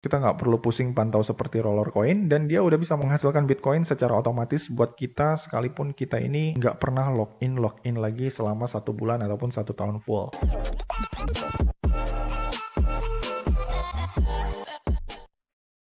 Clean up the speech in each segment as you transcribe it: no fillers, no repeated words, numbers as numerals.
Kita nggak perlu pusing pantau seperti roller coin dan dia udah bisa menghasilkan Bitcoin secara otomatis buat kita sekalipun kita ini nggak pernah login lagi selama 1 bulan ataupun 1 tahun full.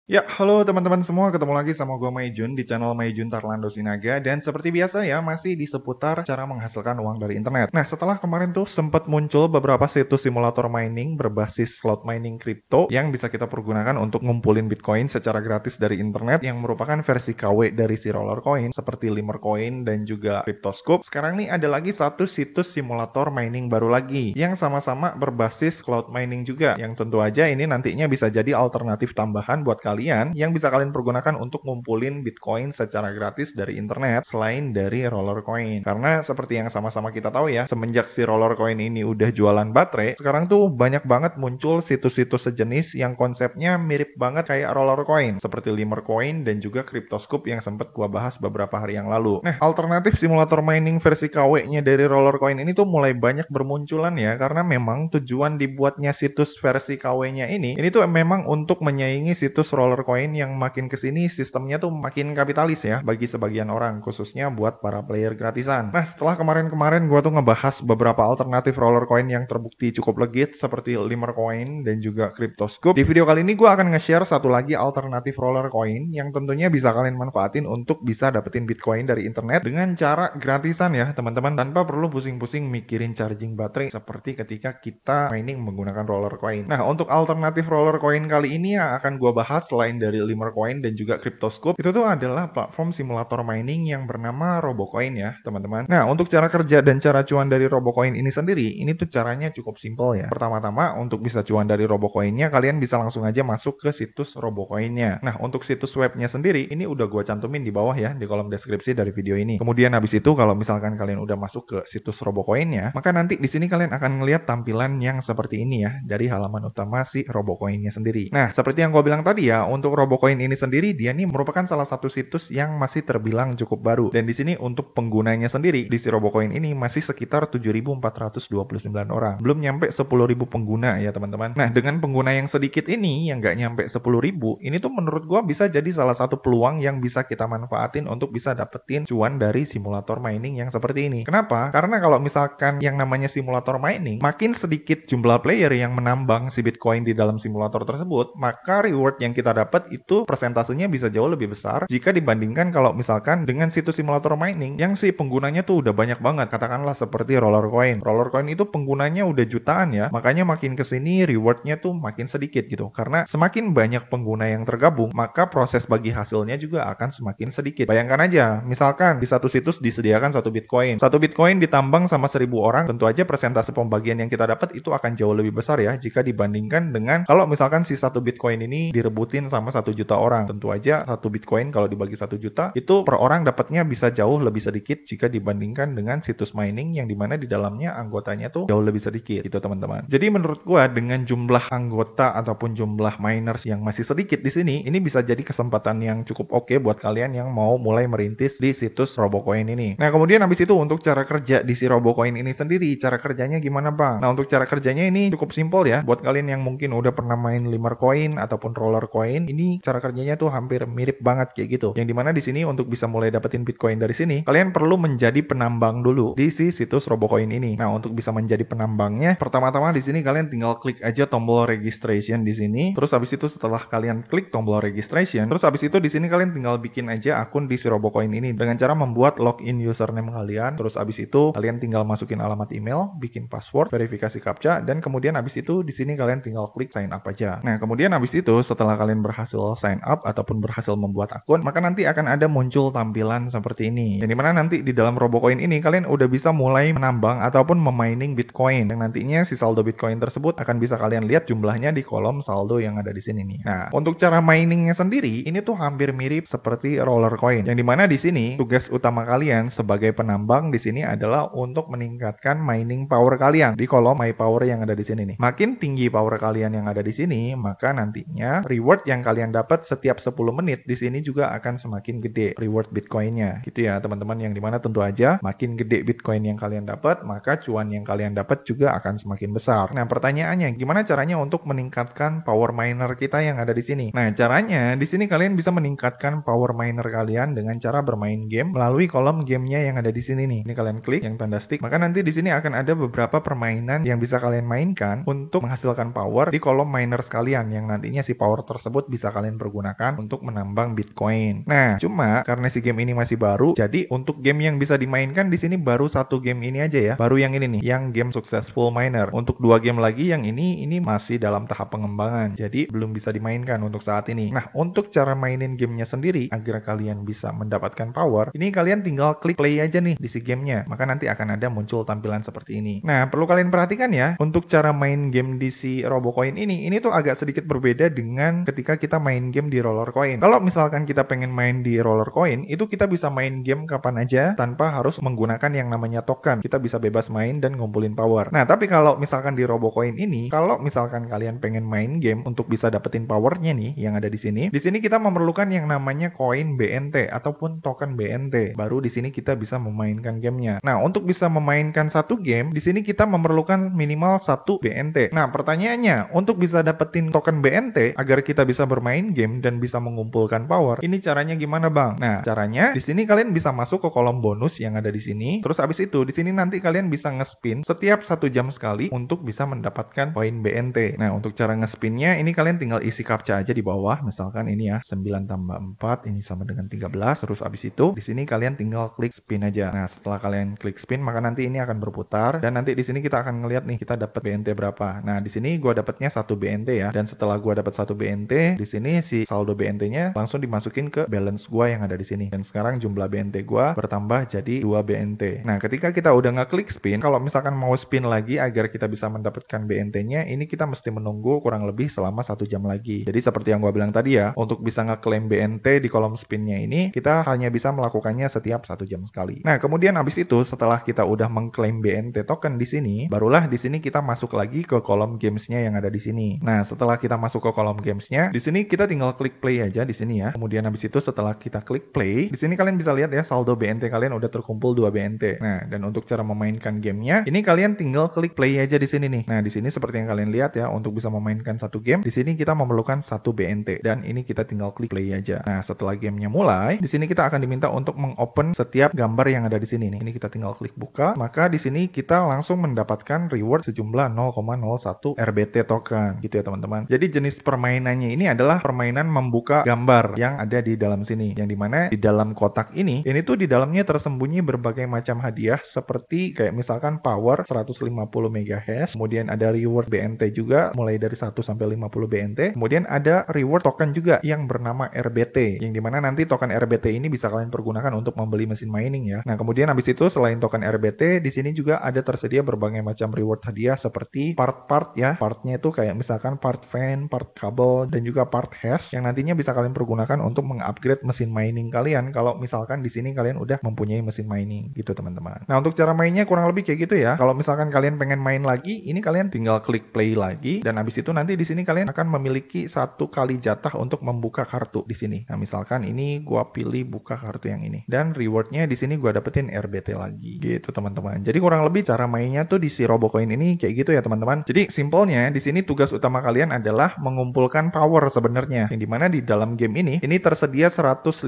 Ya, halo teman-teman semua, ketemu lagi sama gue Maijun di channel Maijun Tarlando Sinaga, dan seperti biasa ya, masih di seputar cara menghasilkan uang dari internet. Nah, setelah kemarin tuh sempat muncul beberapa situs simulator mining berbasis cloud mining crypto yang bisa kita pergunakan untuk ngumpulin Bitcoin secara gratis dari internet yang merupakan versi KW dari si roller coin seperti Limercoin dan juga Cryptoscope. Sekarang nih ada lagi satu situs simulator mining baru lagi yang sama-sama berbasis cloud mining juga, yang tentu aja ini nantinya bisa jadi alternatif tambahan buat kalian yang bisa kalian pergunakan untuk ngumpulin Bitcoin secara gratis dari internet selain dari roller coin. Karena seperti yang sama-sama kita tahu ya, semenjak si roller coin ini udah jualan baterai, sekarang tuh banyak banget muncul situs-situs sejenis yang konsepnya mirip banget kayak roller coin, seperti Limercoin dan juga Cryptoscope yang sempat gua bahas beberapa hari yang lalu. Nah, alternatif simulator mining versi KW-nya dari roller coin ini tuh mulai banyak bermunculan ya, karena memang tujuan dibuatnya situs versi KW-nya ini tuh memang untuk menyaingi situs roller coin yang makin kesini sistemnya tuh makin kapitalis ya bagi sebagian orang, khususnya buat para player gratisan. Nah, setelah kemarin-kemarin gua tuh ngebahas beberapa alternatif roller coin yang terbukti cukup legit seperti Limercoin dan juga Cryptoscope, di video kali ini gua akan nge-share satu lagi alternatif roller coin yang tentunya bisa kalian manfaatin untuk bisa dapetin Bitcoin dari internet dengan cara gratisan ya teman-teman, tanpa perlu pusing-pusing mikirin charging baterai seperti ketika kita mining menggunakan roller coin. Nah, untuk alternatif roller coin kali ini yang akan gua bahas selain dari Limercoin dan juga Cryptoscope, itu tuh adalah platform simulator mining yang bernama Robocoin ya teman-teman. Nah, untuk cara kerja dan cara cuan dari Robocoin ini sendiri, ini tuh caranya cukup simpel ya. Pertama-tama, untuk bisa cuan dari Robocoinnya, kalian bisa langsung aja masuk ke situs Robocoinnya. Nah, untuk situs webnya sendiri, ini udah gua cantumin di bawah ya, di kolom deskripsi dari video ini. Kemudian habis itu, kalau misalkan kalian udah masuk ke situs Robocoinnya, maka nanti di sini kalian akan ngelihat tampilan yang seperti ini ya, dari halaman utama si Robocoinnya sendiri. Nah, seperti yang gua bilang tadi ya, untuk Robocoin ini sendiri, dia nih merupakan salah satu situs yang masih terbilang cukup baru. Dan di sini untuk penggunanya sendiri, di si Robocoin ini masih sekitar 7.429 orang. Belum nyampe 10.000 pengguna ya teman-teman. Nah, dengan pengguna yang sedikit ini, yang nggak nyampe 10.000, ini tuh menurut gua bisa jadi salah satu peluang yang bisa kita manfaatin untuk bisa dapetin cuan dari simulator mining yang seperti ini. Kenapa? Karena kalau misalkan yang namanya simulator mining, makin sedikit jumlah player yang menambang si Bitcoin di dalam simulator tersebut, maka reward yang kita dapat itu persentasenya bisa jauh lebih besar jika dibandingkan kalau misalkan dengan situs simulator mining yang si penggunanya tuh udah banyak banget. Katakanlah seperti roller coin. Roller coin itu penggunanya udah jutaan ya, makanya makin kesini rewardnya tuh makin sedikit gitu. Karena semakin banyak pengguna yang tergabung, maka proses bagi hasilnya juga akan semakin sedikit. Bayangkan aja, misalkan di satu situs disediakan 1 Bitcoin. 1 Bitcoin ditambang sama 1.000 orang, tentu aja persentase pembagian yang kita dapat itu akan jauh lebih besar ya jika dibandingkan dengan kalau misalkan si 1 Bitcoin ini direbutin sama 1 juta orang. Tentu aja 1 Bitcoin kalau dibagi 1 juta, itu per orang dapatnya bisa jauh lebih sedikit jika dibandingkan dengan situs mining yang dimana di dalamnya anggotanya tuh jauh lebih sedikit gitu teman-teman. Jadi menurut gua dengan jumlah anggota ataupun jumlah miners yang masih sedikit di sini, ini bisa jadi kesempatan yang cukup oke buat kalian yang mau mulai merintis di situs Robocoin ini. Nah, kemudian habis itu untuk cara kerja di si Robocoin ini sendiri, cara kerjanya gimana bang? Nah, untuk cara kerjanya ini cukup simpel ya. Buat kalian yang mungkin udah pernah main Limercoin ataupun roller coin, ini cara kerjanya tuh hampir mirip banget kayak gitu. Yang dimana di sini untuk bisa mulai dapetin Bitcoin dari sini, kalian perlu menjadi penambang dulu di si situs Robocoin ini. Nah, untuk bisa menjadi penambangnya, pertama-tama di sini kalian tinggal klik aja tombol registration di sini. Terus habis itu setelah kalian klik tombol registration, terus habis itu di sini kalian tinggal bikin aja akun di si Robocoin ini dengan cara membuat login username kalian. Terus habis itu kalian tinggal masukin alamat email, bikin password, verifikasi captcha, dan kemudian habis itu di sini kalian tinggal klik sign up aja. Nah, kemudian habis itu setelah kalian berhasil sign up ataupun berhasil membuat akun, maka nanti akan ada muncul tampilan seperti ini. Yang dimana nanti di dalam Robocoin ini kalian udah bisa mulai menambang ataupun memining Bitcoin. Yang nantinya si saldo Bitcoin tersebut akan bisa kalian lihat jumlahnya di kolom saldo yang ada di sini nih. Nah, untuk cara miningnya sendiri, ini tuh hampir mirip seperti roller coin. Yang dimana di sini tugas utama kalian sebagai penambang di sini adalah untuk meningkatkan mining power kalian di kolom my power yang ada di sini nih. Makin tinggi power kalian yang ada di sini, maka nantinya reward reward yang kalian dapat setiap 10 menit di sini juga akan semakin gede reward Bitcoinnya gitu ya teman-teman, yang dimana tentu aja makin gede Bitcoin yang kalian dapat maka cuan yang kalian dapat juga akan semakin besar. Nah pertanyaannya gimana caranya untuk meningkatkan power miner kita yang ada di sini? Nah caranya di sini kalian bisa meningkatkan power miner kalian dengan cara bermain game melalui kolom gamenya yang ada di sini nih. Ini kalian klik yang tanda stick, maka nanti di sini akan ada beberapa permainan yang bisa kalian mainkan untuk menghasilkan power di kolom miner sekalian, yang nantinya si power tersebut bisa kalian pergunakan untuk menambang Bitcoin. Nah, cuma karena si game ini masih baru, jadi untuk game yang bisa dimainkan di sini baru satu game ini aja ya. Baru yang ini nih, yang game Successful Miner. Untuk 2 game lagi yang ini masih dalam tahap pengembangan. Jadi belum bisa dimainkan untuk saat ini. Nah, untuk cara mainin gamenya sendiri agar kalian bisa mendapatkan power, ini kalian tinggal klik play aja nih di si gamenya. Maka nanti akan ada muncul tampilan seperti ini. Nah, perlu kalian perhatikan ya, untuk cara main game di si Robocoin ini tuh agak sedikit berbeda dengan ketika kita main game di Rollercoin. Kalau misalkan kita pengen main di Rollercoin, itu kita bisa main game kapan aja tanpa harus menggunakan yang namanya token. Kita bisa bebas main dan ngumpulin power. Nah, tapi kalau misalkan di Robocoin ini, kalau misalkan kalian pengen main game untuk bisa dapetin powernya nih yang ada di sini kita memerlukan yang namanya koin BNT ataupun token BNT. Baru di sini kita bisa memainkan gamenya. Nah, untuk bisa memainkan satu game, di sini kita memerlukan minimal 1 BNT. Nah, pertanyaannya, untuk bisa dapetin token BNT agar kita bisa bermain game dan bisa mengumpulkan power, ini caranya gimana, Bang? Nah, caranya di sini kalian bisa masuk ke kolom bonus yang ada di sini. Terus habis itu di sini nanti kalian bisa nge-spin setiap 1 jam sekali untuk bisa mendapatkan koin BNT. Nah, untuk cara nge-spinnya ini kalian tinggal isi captcha aja di bawah. Misalkan ini ya, 9 tambah 4 ini sama dengan 13. Terus habis itu di sini kalian tinggal klik spin aja. Nah, setelah kalian klik spin maka nanti ini akan berputar dan nanti di sini kita akan ngeliat nih kita dapat BNT berapa. Nah, di sini gua dapatnya 1 BNT ya. Dan setelah gua dapat 1 BNT, di sini si saldo BNT-nya langsung dimasukin ke balance gua yang ada di sini. Dan sekarang jumlah BNT gua bertambah jadi 2 BNT. Nah, ketika kita udah ngeklik spin, kalau misalkan mau spin lagi agar kita bisa mendapatkan BNT-nya, ini kita mesti menunggu kurang lebih selama 1 jam lagi. Jadi seperti yang gua bilang tadi ya, untuk bisa ngeklaim BNT di kolom spinnya ini, kita hanya bisa melakukannya setiap 1 jam sekali. Nah, kemudian habis itu setelah kita udah mengklaim BNT token di sini, barulah di sini kita masuk lagi ke kolom gamesnya yang ada di sini. Nah, setelah kita masuk ke kolom gamesnya, di sini kita tinggal klik play aja di sini ya. Kemudian habis itu setelah kita klik play, di sini kalian bisa lihat ya saldo BNT kalian udah terkumpul 2 BNT. Nah, dan untuk cara memainkan gamenya, ini kalian tinggal klik play aja di sini nih. Nah, di sini seperti yang kalian lihat ya, untuk bisa memainkan satu game, di sini kita memerlukan 1 BNT dan ini kita tinggal klik play aja. Nah, setelah gamenya mulai, di sini kita akan diminta untuk mengopen setiap gambar yang ada di sini nih. Ini kita tinggal klik buka, maka di sini kita langsung mendapatkan reward sejumlah 0,01 RBT token gitu ya teman-teman. Jadi jenis permainannya ini adalah permainan membuka gambar yang ada di dalam sini, yang dimana di dalam kotak ini tuh di dalamnya tersembunyi berbagai macam hadiah seperti kayak misalkan power 150 MHz, kemudian ada reward BNT juga mulai dari 1 sampai 50 BNT, kemudian ada reward token juga yang bernama RBT, yang dimana nanti token RBT ini bisa kalian pergunakan untuk membeli mesin mining ya. Nah, kemudian habis itu selain token RBT, di sini juga ada tersedia berbagai macam reward hadiah seperti part-part ya. Partnya itu kayak misalkan part fan, part kabel, dan juga part hash yang nantinya bisa kalian pergunakan untuk mengupgrade mesin mining kalian kalau misalkan di sini kalian udah mempunyai mesin mining gitu teman-teman. Nah, untuk cara mainnya kurang lebih kayak gitu ya. Kalau misalkan kalian pengen main lagi, ini kalian tinggal klik play lagi dan habis itu nanti di sini kalian akan memiliki 1 kali jatah untuk membuka kartu di sini. Nah, misalkan ini gua pilih buka kartu yang ini dan rewardnya di sini gua dapetin RBT lagi gitu teman-teman. Jadi kurang lebih cara mainnya tuh di si Robocoin ini kayak gitu ya teman-teman. Jadi simpelnya di sini tugas utama kalian adalah mengumpulkan power sebenarnya. Yang dimana di dalam game ini tersedia 150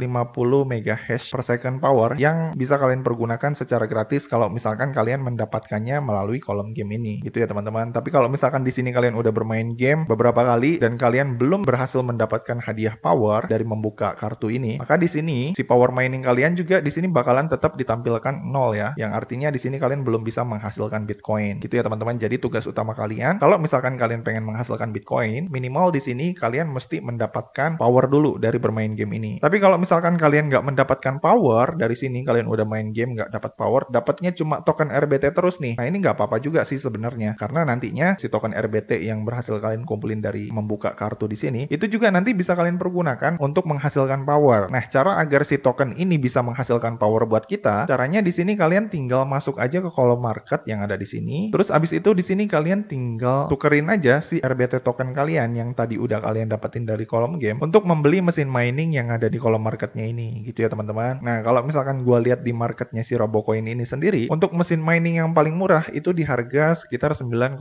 MHz per second power yang bisa kalian pergunakan secara gratis kalau misalkan kalian mendapatkannya melalui kolom game ini gitu ya teman-teman. Tapi kalau misalkan di sini kalian udah bermain game beberapa kali dan kalian belum berhasil mendapatkan hadiah power dari membuka kartu ini, maka di sini si power mining kalian juga di sini bakalan tetap ditampilkan 0 ya. Yang artinya di sini kalian belum bisa menghasilkan Bitcoin. Gitu ya teman-teman. Jadi tugas utama kalian kalau misalkan kalian pengen menghasilkan Bitcoin, minimal di sini kalian mesti mendapatkan power dulu dari bermain game ini. Tapi kalau misalkan kalian nggak mendapatkan power dari sini, kalian udah main game nggak dapat power, dapatnya cuma token RBT terus nih. Nah, ini nggak apa-apa juga sih sebenarnya, karena nantinya si token RBT yang berhasil kalian kumpulin dari membuka kartu di sini, itu juga nanti bisa kalian pergunakan untuk menghasilkan power. Nah, cara agar si token ini bisa menghasilkan power buat kita, caranya di sini kalian tinggal masuk aja ke kolom market yang ada di sini. Terus abis itu di sini kalian tinggal tukerin aja si RBT token kalian yang tadi udah kalian kalian dapetin dari kolom game untuk membeli mesin mining yang ada di kolom marketnya ini gitu ya teman-teman. Nah kalau misalkan gua lihat di marketnya si Robocoin ini sendiri, untuk mesin mining yang paling murah itu di harga sekitar 9,90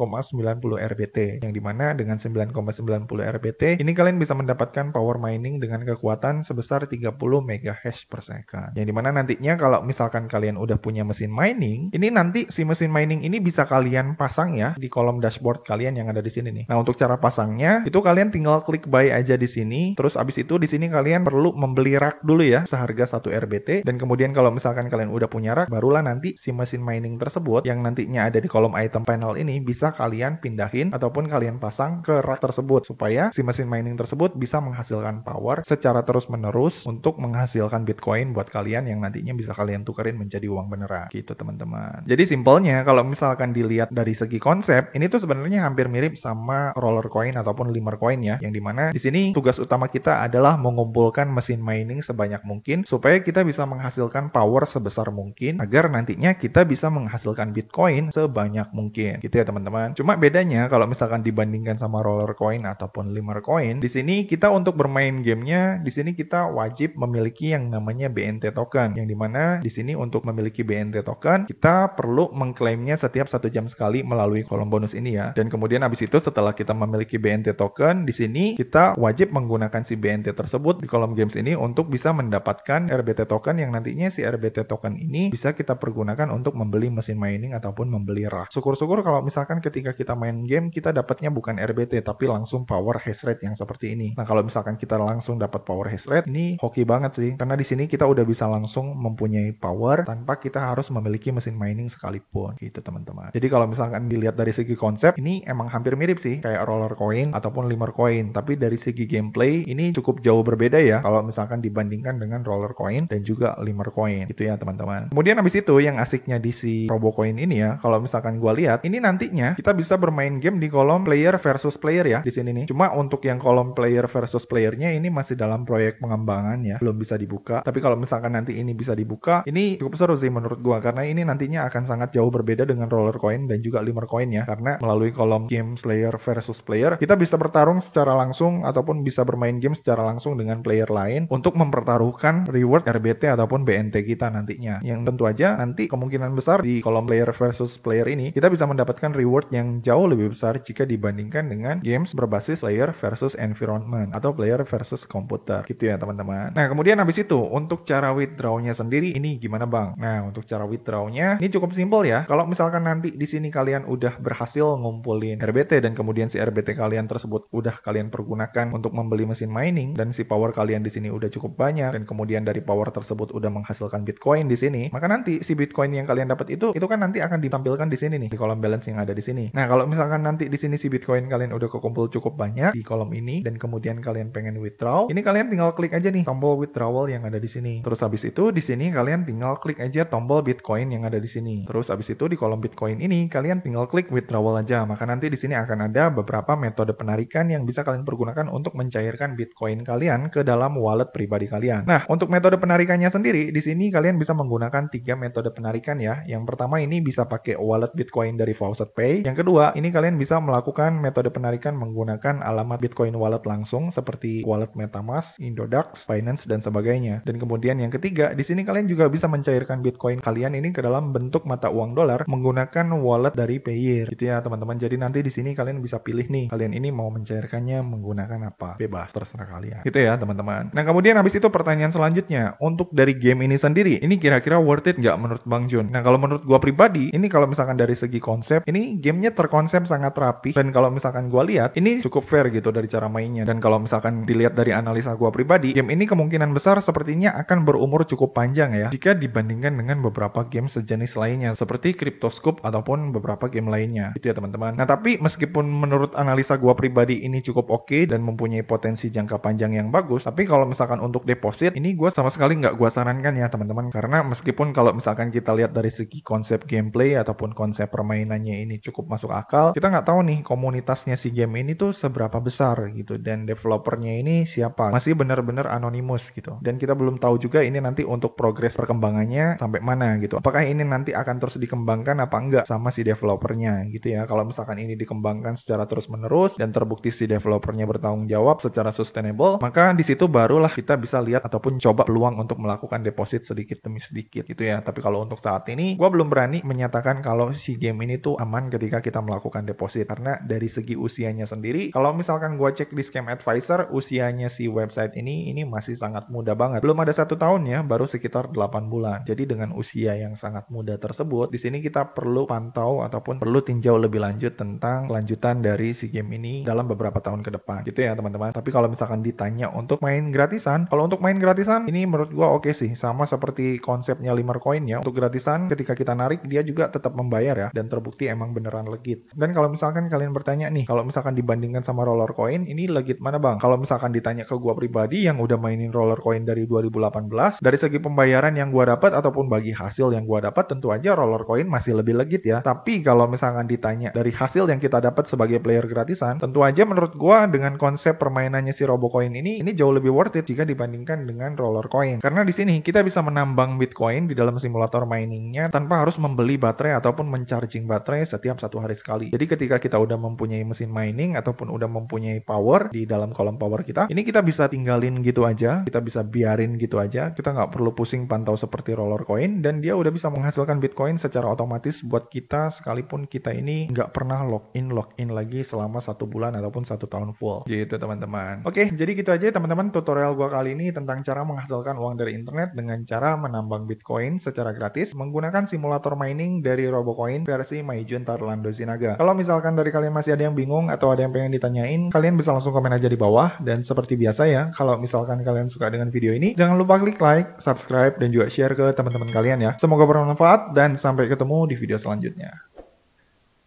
RBT, yang dimana dengan 9,90 RBT ini kalian bisa mendapatkan power mining dengan kekuatan sebesar 30 MHz per second, yang dimana nantinya kalau misalkan kalian udah punya mesin mining, ini nanti si mesin mining ini bisa kalian pasang ya di kolom dashboard kalian yang ada di sini nih. Nah, untuk cara pasangnya itu kalian tinggal klik buy aja di sini. Terus abis itu di sini kalian perlu membeli rak dulu ya seharga 1 RBT, dan kemudian kalau misalkan kalian udah punya rak, barulah nanti si mesin mining tersebut yang nantinya ada di kolom item panel ini bisa kalian pindahin ataupun kalian pasang ke rak tersebut supaya si mesin mining tersebut bisa menghasilkan power secara terus-menerus untuk menghasilkan Bitcoin buat kalian yang nantinya bisa kalian tukerin menjadi uang beneran gitu teman-teman. Jadi simpelnya kalau misalkan dilihat dari segi konsep, ini tuh sebenarnya hampir mirip sama roller coin ataupun lemur coin ya, yang dimana di sini tugas utama kita adalah mengumpulkan mesin mining sebanyak mungkin supaya kita bisa menghasilkan power sebesar mungkin agar nantinya kita bisa menghasilkan Bitcoin sebanyak mungkin gitu ya teman-teman. Cuma bedanya kalau misalkan dibandingkan sama roller coin ataupun lemur coin, di sini kita untuk bermain gamenya di sini kita wajib memiliki yang namanya BNT token, yang dimana di sini untuk memiliki BNT token kita perlu mengklaimnya setiap 1 jam sekali melalui kolom bonus ini ya. Dan kemudian habis itu setelah kita memiliki BNT token, di sini kita wajib menggunakan si BNT tersebut di kolom games ini untuk bisa mendapatkan RBT token, yang nantinya si RBT token ini bisa kita pergunakan untuk membeli mesin mining ataupun membeli rak. Syukur-syukur kalau misalkan ketika kita main game kita dapatnya bukan RBT tapi langsung power hash rate yang seperti ini. Nah, kalau misalkan kita langsung dapat power hash rate, ini hoki banget sih, karena di sini kita udah bisa langsung mempunyai power tanpa kita harus memiliki mesin mining sekalipun gitu teman-teman. Jadi kalau misalkan dilihat dari segi konsep, ini emang hampir mirip sih kayak roller coin ataupun lemur coin, tapi dari segi gameplay ini cukup jauh berbeda ya kalau misalkan dibandingkan dengan roller coin dan juga lemur coin gitu ya teman-teman. Kemudian habis itu yang asiknya di si Robocoin ini ya, kalau misalkan gua lihat ini nantinya kita bisa bermain game di kolom player versus player ya di sini nih. Cuma untuk yang kolom player versus playernya ini masih dalam proyek pengembangan ya, belum bisa dibuka. Tapi kalau misalkan nanti ini bisa dibuka, ini cukup seru sih menurut gua, karena ini nantinya akan sangat jauh berbeda dengan roller coin dan juga lemur coin ya, karena melalui kolom game player versus player kita bisa bertarung secara langsung ataupun bisa bermain game secara langsung dengan player lain untuk mempertaruhkan reward RBT ataupun BNT kita nantinya, yang tentu aja nanti kemungkinan besar di kolom player versus player ini kita bisa mendapatkan reward yang jauh lebih besar jika dibandingkan dengan games berbasis player versus environment atau player versus komputer gitu ya teman-teman. Nah kemudian habis itu untuk cara withdrawnya sendiri ini gimana bang? Nah untuk cara withdrawnya ini cukup simpel ya. Kalau misalkan nanti di sini kalian udah berhasil ngumpulin RBT dan kemudian si RBT kalian tersebut udah kalian pergunakan untuk membeli mesin mining dan si power kalian di sini udah cukup banyak dan kemudian dari power tersebut udah menghasilkan Bitcoin di sini, maka nanti si Bitcoin yang kalian dapat itu kan nanti akan ditampilkan di sini nih di kolom balance yang ada di sini. Nah kalau misalkan nanti di sini si Bitcoin kalian udah kekumpul cukup banyak di kolom ini dan kemudian kalian pengen withdraw, ini kalian tinggal klik aja nih tombol withdrawal yang ada di sini. Terus habis itu di sini kalian tinggal klik aja tombol Bitcoin yang ada di sini. Terus habis itu di kolom Bitcoin ini kalian tinggal klik withdrawal aja. Maka nanti di sini akan ada beberapa metode penarikan yang bisa kalian pergunakan untuk mencairkan Bitcoin kalian ke dalam wallet pribadi kalian. Nah, untuk metode penarikannya sendiri di sini kalian bisa menggunakan 3 metode penarikan ya. Yang pertama ini bisa pakai wallet Bitcoin dari Faucet Pay. Yang kedua, ini kalian bisa melakukan metode penarikan menggunakan alamat Bitcoin wallet langsung seperti wallet MetaMask, Indodax, Binance dan sebagainya. Dan kemudian yang ketiga, di sini kalian juga bisa mencairkan Bitcoin kalian ini ke dalam bentuk mata uang dolar menggunakan wallet dari Payeer gitu ya teman-teman. Jadi nanti di sini kalian bisa pilih nih, kalian ini mau mencairkannya menggunakan apa, bebas terserah kalian gitu ya teman-teman. Nah kemudian habis itu pertanyaan selanjutnya, untuk dari game ini sendiri ini kira-kira worth it nggak menurut Bang Jun? Nah kalau menurut gua pribadi ini kalau misalkan dari segi konsep ini gamenya terkonsep sangat rapi, dan kalau misalkan gua lihat ini cukup fair gitu dari cara mainnya. Dan kalau misalkan dilihat dari analisa gua pribadi, game ini kemungkinan besar sepertinya akan berumur cukup panjang ya jika dibandingkan dengan beberapa game sejenis lainnya seperti Cryptoscope ataupun beberapa game lainnya gitu ya teman-teman. Nah tapi meskipun menurut analisa gua pribadi ini cukup oke dan mempunyai potensi jangka panjang yang bagus, tapi kalau misalkan untuk deposit ini gua sama sekali nggak gua sarankan ya teman-teman, karena meskipun kalau misalkan kita lihat dari segi konsep gameplay ataupun konsep permainannya ini cukup masuk akal, kita nggak tahu nih komunitasnya si game ini tuh seberapa besar gitu, dan developernya ini siapa, masih benar-benar anonimus gitu, dan kita belum tahu juga ini nanti untuk progres perkembangannya sampai mana gitu, apakah ini nanti akan terus dikembangkan apa enggak sama si developernya gitu ya. Kalau misalkan ini dikembangkan secara terus menerus dan terbukti si developernya developernya bertanggung jawab secara sustainable, maka di situ barulah kita bisa lihat ataupun coba peluang untuk melakukan deposit sedikit demi sedikit gitu ya. Tapi kalau untuk saat ini, gua belum berani menyatakan kalau si game ini tuh aman ketika kita melakukan deposit. Karena dari segi usianya sendiri, kalau misalkan gua cek di Scam Advisor, usianya si website ini masih sangat muda banget. Belum ada 1 tahun ya, baru sekitar 8 bulan. Jadi dengan usia yang sangat muda tersebut, di sini kita perlu pantau ataupun perlu tinjau lebih lanjut tentang kelanjutan dari si game ini dalam beberapa tahun ke depan gitu ya teman-teman. Tapi kalau misalkan ditanya untuk main gratisan, kalau untuk main gratisan ini menurut gua oke sih, sama seperti konsepnya Limar Coin ya. Untuk gratisan ketika kita narik dia juga tetap membayar ya, dan terbukti emang beneran legit. Dan kalau misalkan kalian bertanya nih, kalau misalkan dibandingkan sama Roller Coin, ini legit mana bang? Kalau misalkan ditanya ke gua pribadi yang udah mainin Roller Coin dari 2018, dari segi pembayaran yang gua dapat ataupun bagi hasil yang gua dapat, tentu aja Roller Coin masih lebih legit ya. Tapi kalau misalkan ditanya dari hasil yang kita dapat sebagai player gratisan, tentu aja menurut gua dengan konsep permainannya si Robocoin ini jauh lebih worth it jika dibandingkan dengan Roller Coin. Karena di sini kita bisa menambang Bitcoin di dalam simulator miningnya tanpa harus membeli baterai ataupun mencharging baterai setiap 1 hari sekali. Jadi ketika kita udah mempunyai mesin mining ataupun udah mempunyai power di dalam kolom power kita, ini kita bisa tinggalin gitu aja, kita bisa biarin gitu aja, kita nggak perlu pusing pantau seperti Roller Coin, dan dia udah bisa menghasilkan Bitcoin secara otomatis buat kita sekalipun kita ini nggak pernah login lagi selama 1 bulan ataupun 1 tahun full gitu teman-teman. Oke, jadi gitu aja teman-teman tutorial gua kali ini tentang cara menghasilkan uang dari internet dengan cara menambang Bitcoin secara gratis menggunakan simulator mining dari Robocoin versi Maijun Tarlando Sinaga. Kalau misalkan dari kalian masih ada yang bingung atau ada yang pengen ditanyain, kalian bisa langsung komen aja di bawah. Dan seperti biasa ya, kalau misalkan kalian suka dengan video ini, jangan lupa klik like, subscribe, dan juga share ke teman-teman kalian ya. Semoga bermanfaat dan sampai ketemu di video selanjutnya.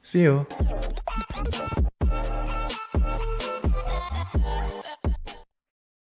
See you!